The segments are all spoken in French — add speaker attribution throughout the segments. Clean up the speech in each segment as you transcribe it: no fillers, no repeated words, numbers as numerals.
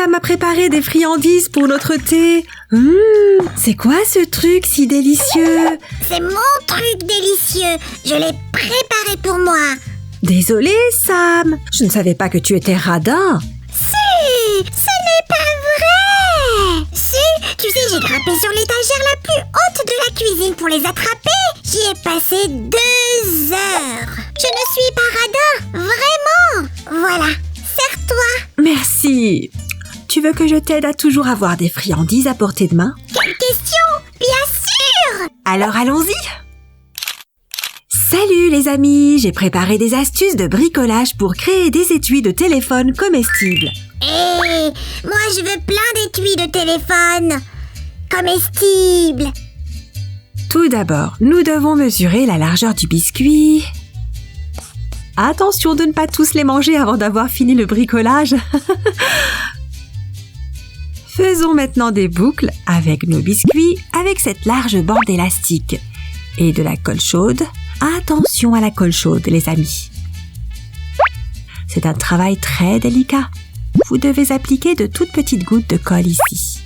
Speaker 1: Sam a préparé des friandises pour notre thé. C'est quoi ce truc si délicieux?
Speaker 2: C'est mon truc délicieux. Je l'ai préparé pour moi.
Speaker 1: Désolée, Sam. Je ne savais pas que tu étais radin.
Speaker 2: Si, ce n'est pas vrai. Si, tu sais, j'ai grimpé sur l'étagère la plus haute de la cuisine pour les attraper. J'y ai passé 2 heures. Je ne suis pas radin, vraiment. Voilà, sers-toi.
Speaker 1: Merci. Tu veux que je t'aide à toujours avoir des friandises à portée de main?
Speaker 2: Quelle question? Bien sûr.
Speaker 1: Alors allons-y. Salut les amis, j'ai préparé des astuces de bricolage pour créer des étuis de téléphone comestibles.
Speaker 2: Hé, moi je veux plein d'étuis de téléphone comestibles.
Speaker 1: Tout d'abord, nous devons mesurer la largeur du biscuit. Attention de ne pas tous les manger avant d'avoir fini le bricolage. Faisons maintenant des boucles avec nos biscuits avec cette large bande élastique et de la colle chaude. Attention à la colle chaude, les amis. C'est un travail très délicat. Vous devez appliquer de toutes petites gouttes de colle ici.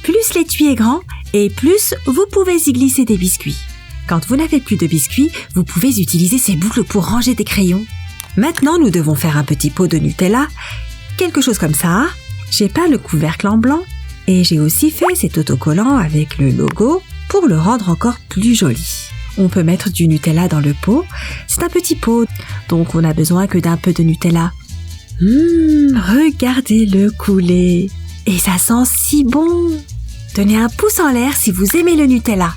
Speaker 1: Plus l'étui est grand et plus vous pouvez y glisser des biscuits. Quand vous n'avez plus de biscuits, vous pouvez utiliser ces boucles pour ranger des crayons. Maintenant, nous devons faire un petit pot de Nutella, quelque chose comme ça. J'ai peint le couvercle en blanc et j'ai aussi fait cet autocollant avec le logo pour le rendre encore plus joli. On peut mettre du Nutella dans le pot. C'est un petit pot, donc on n'a besoin que d'un peu de Nutella. Regardez-le couler. Et ça sent si bon. Donnez un pouce en l'air si vous aimez le Nutella.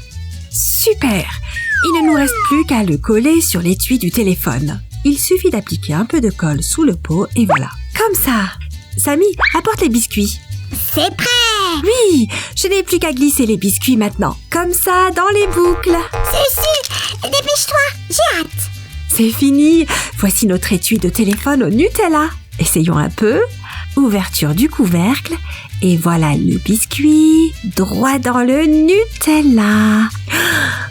Speaker 1: Super! Il ne nous reste plus qu'à le coller sur l'étui du téléphone. Il suffit d'appliquer un peu de colle sous le pot et voilà. Comme ça. Samy, apporte les biscuits.
Speaker 2: C'est prêt!
Speaker 1: Oui, je n'ai plus qu'à glisser les biscuits maintenant. Comme ça, dans les boucles.
Speaker 2: Suzy, dépêche-toi, j'ai hâte.
Speaker 1: C'est fini. Voici notre étui de téléphone au Nutella. Essayons un peu. Ouverture du couvercle. Et voilà le biscuit droit dans le Nutella.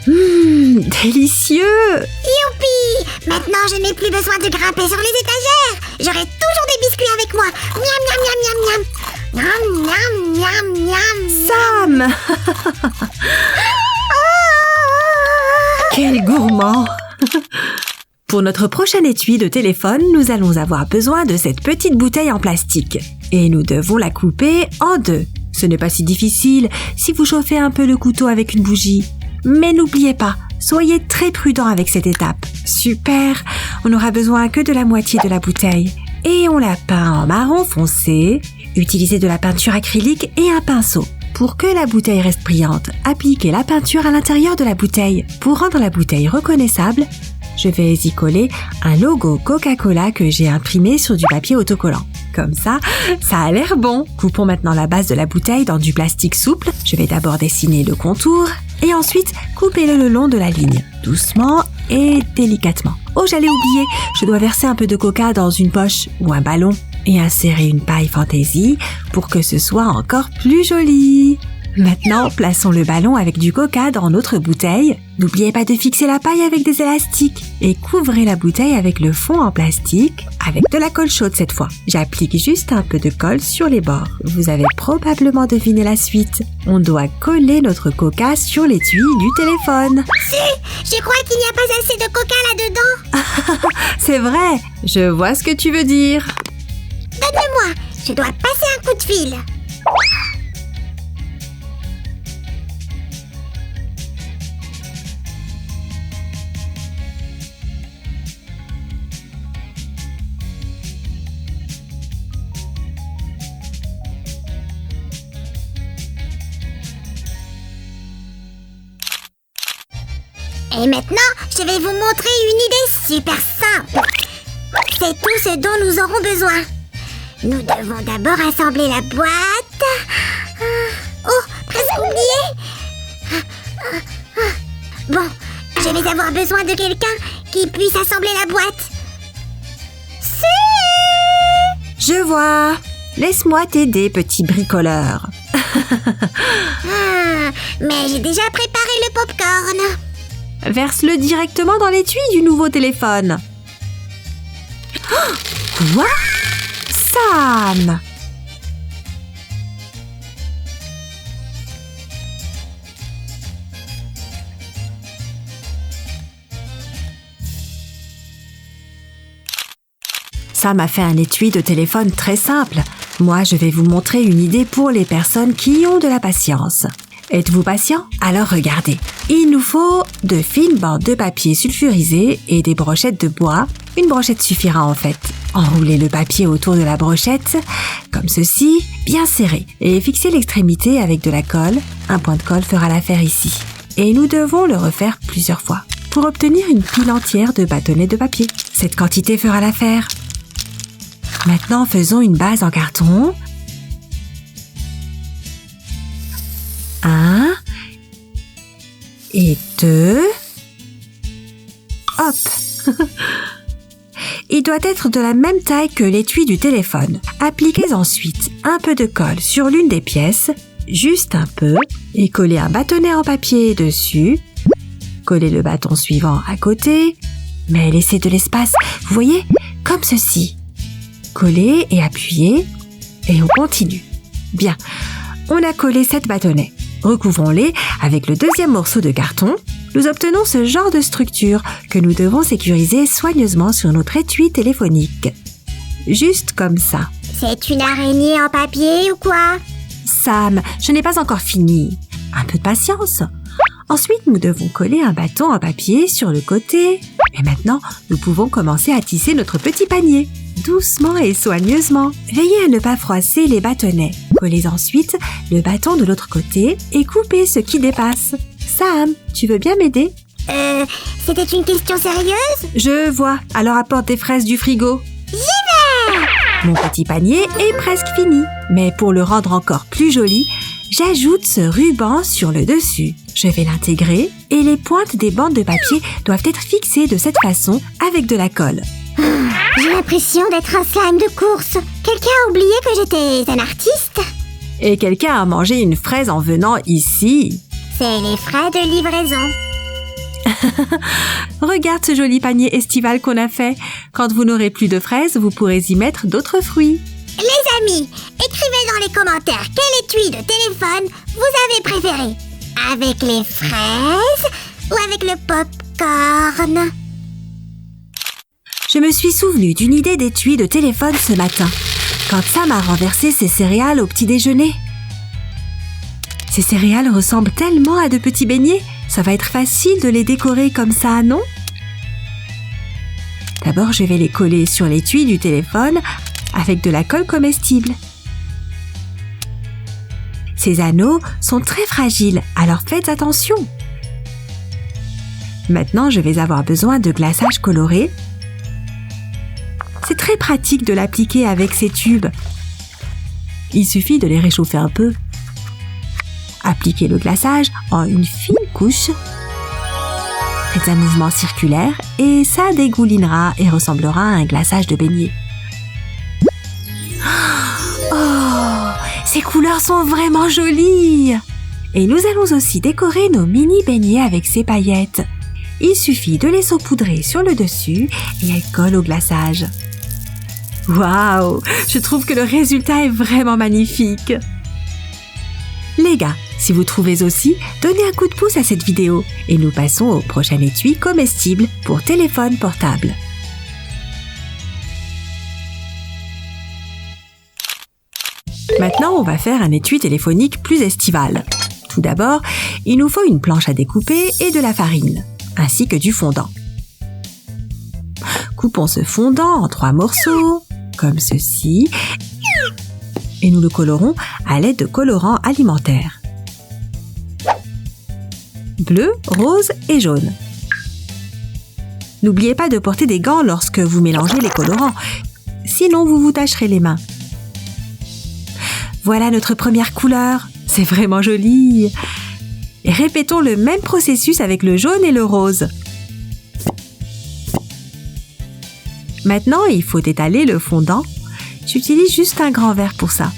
Speaker 1: Délicieux!
Speaker 2: Youpi! Maintenant, je n'ai plus besoin de grimper sur les étagères. J'aurai toujours des biscuits avec moi. Miam, miam, miam, miam, miam. Miam, miam, miam, miam.
Speaker 1: Sam! Quel gourmand! Pour notre prochain étui de téléphone, nous allons avoir besoin de cette petite bouteille en plastique. Et nous devons la couper en 2. Ce n'est pas si difficile si vous chauffez un peu le couteau avec une bougie. Mais n'oubliez pas, soyez très prudent avec cette étape. Super! On n'aura besoin que de la moitié de la bouteille. Et on la peint en marron foncé. Utilisez de la peinture acrylique et un pinceau. Pour que la bouteille reste brillante, appliquez la peinture à l'intérieur de la bouteille. Pour rendre la bouteille reconnaissable, je vais y coller un logo Coca-Cola que j'ai imprimé sur du papier autocollant. Comme ça, ça a l'air bon. Coupons maintenant la base de la bouteille dans du plastique souple. Je vais d'abord dessiner le contour et ensuite coupez-le le long de la ligne, doucement et délicatement. Oh, j'allais oublier, je dois verser un peu de coca dans une poche ou un ballon et insérer une paille fantaisie pour que ce soit encore plus joli. Maintenant, plaçons le ballon avec du coca dans notre bouteille. N'oubliez pas de fixer la paille avec des élastiques et couvrez la bouteille avec le fond en plastique avec de la colle chaude cette fois. J'applique juste un peu de colle sur les bords. Vous avez probablement deviné la suite. On doit coller notre coca sur l'étui du téléphone.
Speaker 2: Je crois qu'il n'y a pas assez de coca là-dedans.
Speaker 1: C'est vrai, je vois ce que tu veux dire.
Speaker 2: Donne-le-moi, je dois passer un coup de fil. Et maintenant, je vais vous montrer une idée super simple. C'est tout ce dont nous aurons besoin. Nous devons d'abord assembler la boîte. Oh, presque oublié. Bon, je vais avoir besoin de quelqu'un qui puisse assembler la boîte.
Speaker 1: Je vois. Laisse-moi t'aider, petit bricoleur.
Speaker 2: Mais j'ai déjà préparé le popcorn.
Speaker 1: Verse-le directement dans l'étui du nouveau téléphone. Quoi ? Sam ! Sam a fait un étui de téléphone très simple. Moi, je vais vous montrer une idée pour les personnes qui ont de la patience. Êtes-vous patient? Alors regardez. Il nous faut de fines bandes de papier sulfurisé et des brochettes de bois. Une brochette suffira en fait. Enroulez le papier autour de la brochette, comme ceci, bien serré, et fixez l'extrémité avec de la colle. Un point de colle fera l'affaire ici. Et nous devons le refaire plusieurs fois pour obtenir une pile entière de bâtonnets de papier. Cette quantité fera l'affaire. Maintenant, faisons une base en carton. 1 et 2. Hop! Il doit être de la même taille que l'étui du téléphone. Appliquez ensuite un peu de colle sur l'une des pièces, juste un peu, et collez un bâtonnet en papier dessus. Collez le bâton suivant à côté, mais laissez de l'espace, vous voyez, comme ceci. Collez et appuyez, et on continue. Bien, on a collé 7 bâtonnets. Recouvrons-les avec le deuxième morceau de carton. Nous obtenons ce genre de structure que nous devons sécuriser soigneusement sur notre étui téléphonique. Juste comme ça.
Speaker 2: C'est une araignée en papier ou quoi?
Speaker 1: Sam, je n'ai pas encore fini. Un peu de patience. Ensuite, nous devons coller un bâton en papier sur le côté. Et maintenant, nous pouvons commencer à tisser notre petit panier. Doucement et soigneusement. Veillez à ne pas froisser les bâtonnets. Collez ensuite le bâton de l'autre côté et coupez ce qui dépasse. Sam, tu veux bien m'aider?
Speaker 2: C'était une question sérieuse?
Speaker 1: Je vois. Alors apporte des fraises du frigo.
Speaker 2: J'y vais!
Speaker 1: Mon petit panier est presque fini. Mais pour le rendre encore plus joli, j'ajoute ce ruban sur le dessus. Je vais l'intégrer et les pointes des bandes de papier doivent être fixées de cette façon avec de la colle.
Speaker 2: J'ai l'impression d'être un slime de course. Quelqu'un a oublié que j'étais un artiste?
Speaker 1: Et quelqu'un a mangé une fraise en venant ici.
Speaker 2: C'est les frais de livraison.
Speaker 1: Regarde ce joli panier estival qu'on a fait. Quand vous n'aurez plus de fraises, vous pourrez y mettre d'autres fruits.
Speaker 2: Les amis, écrivez dans les commentaires quel étui de téléphone vous avez préféré. Avec les fraises ou avec le pop-corn?
Speaker 1: Je me suis souvenu d'une idée d'étui de téléphone ce matin, quand Sam a renversé ses céréales au petit déjeuner. Ces céréales ressemblent tellement à de petits beignets, ça va être facile de les décorer comme ça, non? D'abord, je vais les coller sur l'étui du téléphone avec de la colle comestible. Ces anneaux sont très fragiles, alors faites attention. Maintenant, je vais avoir besoin de glaçage coloré. C'est très pratique de l'appliquer avec ces tubes. Il suffit de les réchauffer un peu. Appliquez le glaçage en une fine couche. Faites un mouvement circulaire et ça dégoulinera et ressemblera à un glaçage de beignet. Oh, ces couleurs sont vraiment jolies! Et nous allons aussi décorer nos mini beignets avec ces paillettes. Il suffit de les saupoudrer sur le dessus et elles collent au glaçage. Waouh! Je trouve que le résultat est vraiment magnifique. Les gars, si vous trouvez aussi, donnez un coup de pouce à cette vidéo et nous passons au prochain étui comestible pour téléphone portable. Maintenant, on va faire un étui téléphonique plus estival. Tout d'abord, il nous faut une planche à découper et de la farine, ainsi que du fondant. Coupons ce fondant en 3 morceaux, comme ceci, et nous le colorons à l'aide de colorants alimentaires. Bleu, rose et jaune. N'oubliez pas de porter des gants lorsque vous mélangez les colorants, sinon vous vous tacherez les mains. Voilà notre première couleur, c'est vraiment joli. Et répétons le même processus avec le jaune et le rose. Maintenant, il faut étaler le fondant. J'utilise juste un grand verre pour ça.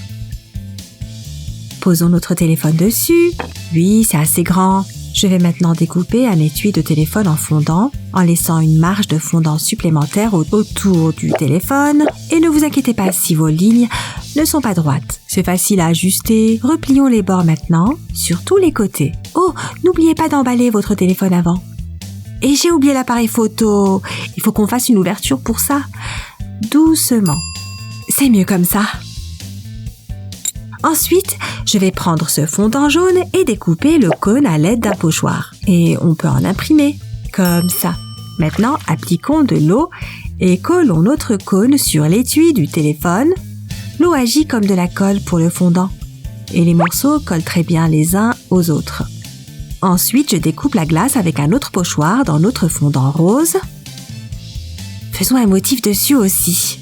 Speaker 1: Posons notre téléphone dessus. Oui, c'est assez grand. Je vais maintenant découper un étui de téléphone en fondant, en laissant une marge de fondant supplémentaire autour du téléphone. Et ne vous inquiétez pas si vos lignes ne sont pas droites. C'est facile à ajuster. Replions les bords maintenant, sur tous les côtés. Oh, n'oubliez pas d'emballer votre téléphone avant. Et j'ai oublié l'appareil photo. Il faut qu'on fasse une ouverture pour ça. doucement. C'est mieux comme ça. Ensuite, je vais prendre ce fondant jaune et découper le cône à l'aide d'un pochoir. Et on peut en imprimer, comme ça. Maintenant, appliquons de l'eau et collons notre cône sur l'étui du téléphone. L'eau agit comme de la colle pour le fondant. Et les morceaux collent très bien les uns aux autres. Ensuite, je découpe la glace avec un autre pochoir dans notre fondant rose. Faisons un motif dessus aussi.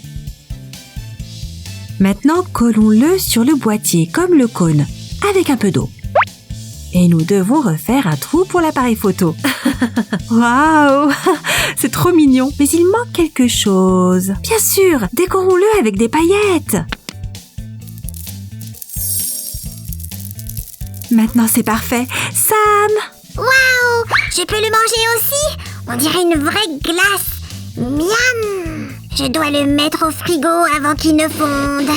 Speaker 1: Maintenant, collons-le sur le boîtier comme le cône, avec un peu d'eau. Et nous devons refaire un trou pour l'appareil photo. Waouh! C'est trop mignon. Mais il manque quelque chose. Bien sûr, décorons-le avec des paillettes. Maintenant, c'est parfait. Sam!
Speaker 2: Waouh! Je peux le manger aussi? On dirait une vraie glace. Miam! Je dois le mettre au frigo avant qu'il ne fonde.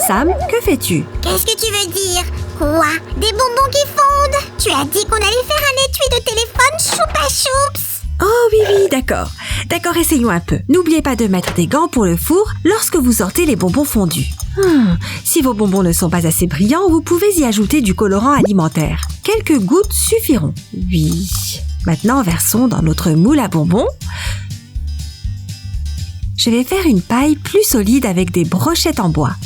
Speaker 1: Sam, que fais-tu?
Speaker 2: Qu'est-ce que tu veux dire? Quoi? Des bonbons qui fondent? Tu as dit qu'on allait faire un étui de téléphone Choupa Choups.
Speaker 1: Oh oui, d'accord. D'accord, essayons un peu. N'oubliez pas de mettre des gants pour le four lorsque vous sortez les bonbons fondus. Si vos bonbons ne sont pas assez brillants, vous pouvez y ajouter du colorant alimentaire. Quelques gouttes suffiront. Oui. Maintenant, versons dans notre moule à bonbons. Je vais faire une paille plus solide avec des brochettes en bois.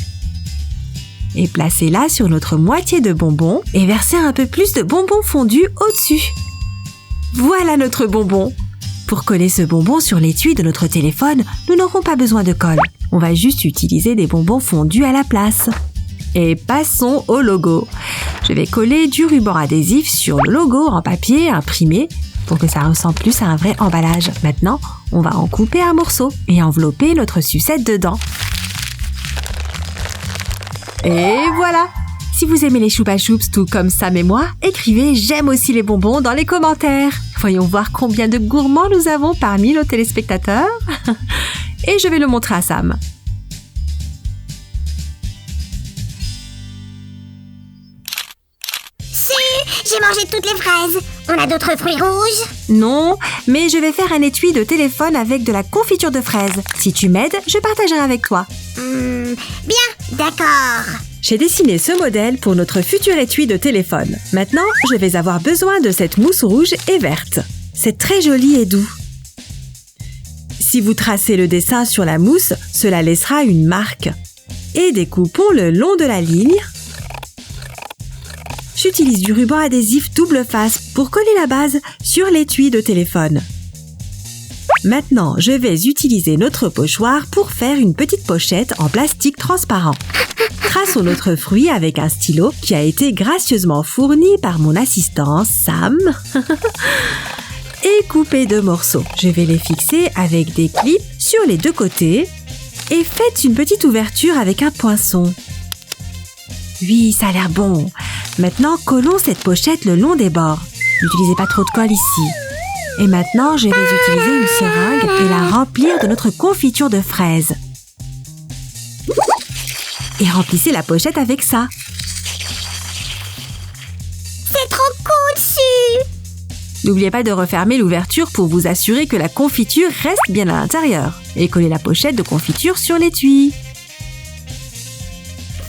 Speaker 1: Et placez-la sur notre moitié de bonbons et versez un peu plus de bonbons fondus au-dessus. Voilà notre bonbon. Pour coller ce bonbon sur l'étui de notre téléphone, nous n'aurons pas besoin de colle. On va juste utiliser des bonbons fondus à la place. Et passons au logo. Je vais coller du ruban adhésif sur le logo en papier imprimé pour que ça ressemble plus à un vrai emballage. Maintenant, on va en couper un morceau et envelopper notre sucette dedans. Et voilà! Si vous aimez les Choupa Choups tout comme Sam et moi, écrivez « J'aime aussi les bonbons » dans les commentaires. Voyons voir combien de gourmands nous avons parmi nos téléspectateurs. Et je vais le montrer à Sam.
Speaker 2: J'ai mangé toutes les fraises. On a d'autres fruits rouges?
Speaker 1: Non, mais je vais faire un étui de téléphone avec de la confiture de fraises. Si tu m'aides, je partagerai avec toi.
Speaker 2: Bien, d'accord.
Speaker 1: J'ai dessiné ce modèle pour notre futur étui de téléphone. Maintenant, je vais avoir besoin de cette mousse rouge et verte. C'est très joli et doux. Si vous tracez le dessin sur la mousse, cela laissera une marque. Et découpons le long de la ligne. J'utilise du ruban adhésif double face pour coller la base sur l'étui de téléphone. Maintenant, je vais utiliser notre pochoir pour faire une petite pochette en plastique transparent. Traçons notre fruit avec un stylo qui a été gracieusement fourni par mon assistant Sam. Et couper 2 morceaux. Je vais les fixer avec des clips sur les 2 côtés et faites une petite ouverture avec un poinçon. Oui, ça a l'air bon. Maintenant, collons cette pochette le long des bords. N'utilisez pas trop de colle ici. Et maintenant, je vais utiliser une seringue et la remplir de notre confiture de fraises. Et remplissez la pochette avec ça.
Speaker 2: C'est trop cool, Su!
Speaker 1: N'oubliez pas de refermer l'ouverture pour vous assurer que la confiture reste bien à l'intérieur. Et collez la pochette de confiture sur l'étui.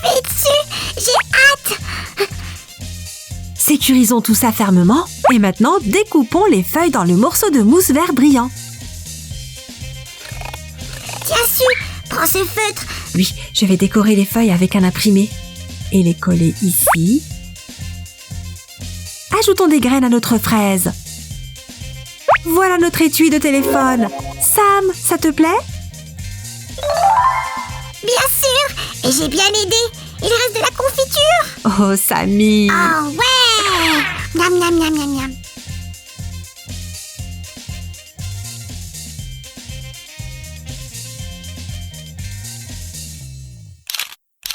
Speaker 2: Vite, Su! J'ai hâte!
Speaker 1: Sécurisons tout ça fermement. Et maintenant, découpons les feuilles dans le morceau de mousse vert brillant.
Speaker 2: Tiens, Su! Prends ce feutre!
Speaker 1: Oui, je vais décorer les feuilles avec un imprimé. Et les coller ici. Ajoutons des graines à notre fraise. Voilà notre étui de téléphone. Sam, ça te plaît?
Speaker 2: Bien sûr! Et j'ai bien aidé! Il reste de la confiture!
Speaker 1: Oh, Sammy!
Speaker 2: Oh ouais! Miam, miam, miam, miam, miam.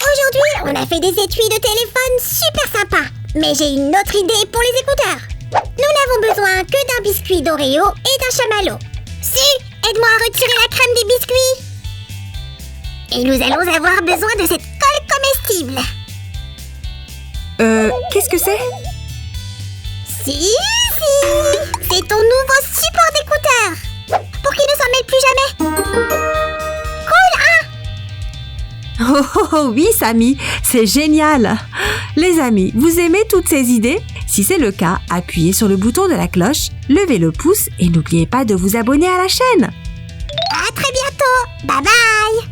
Speaker 2: Aujourd'hui, on a fait des étuis de téléphone super sympas. Mais j'ai une autre idée pour les écouteurs. Nous n'avons besoin que d'un biscuit d'Oreo et d'un chamallow. Su, aide-moi à retirer la crème des biscuits. Et nous allons avoir besoin de cette colle possible.
Speaker 1: Qu'est-ce que c'est?
Speaker 2: Si, c'est ton nouveau support d'écouteurs pour qu'il ne s'en mêle plus jamais. Cool, hein?
Speaker 1: Oh oui, Samy, c'est génial! Les amis, vous aimez toutes ces idées? Si c'est le cas, appuyez sur le bouton de la cloche, levez le pouce et n'oubliez pas de vous abonner à la chaîne.
Speaker 2: À très bientôt. Bye bye.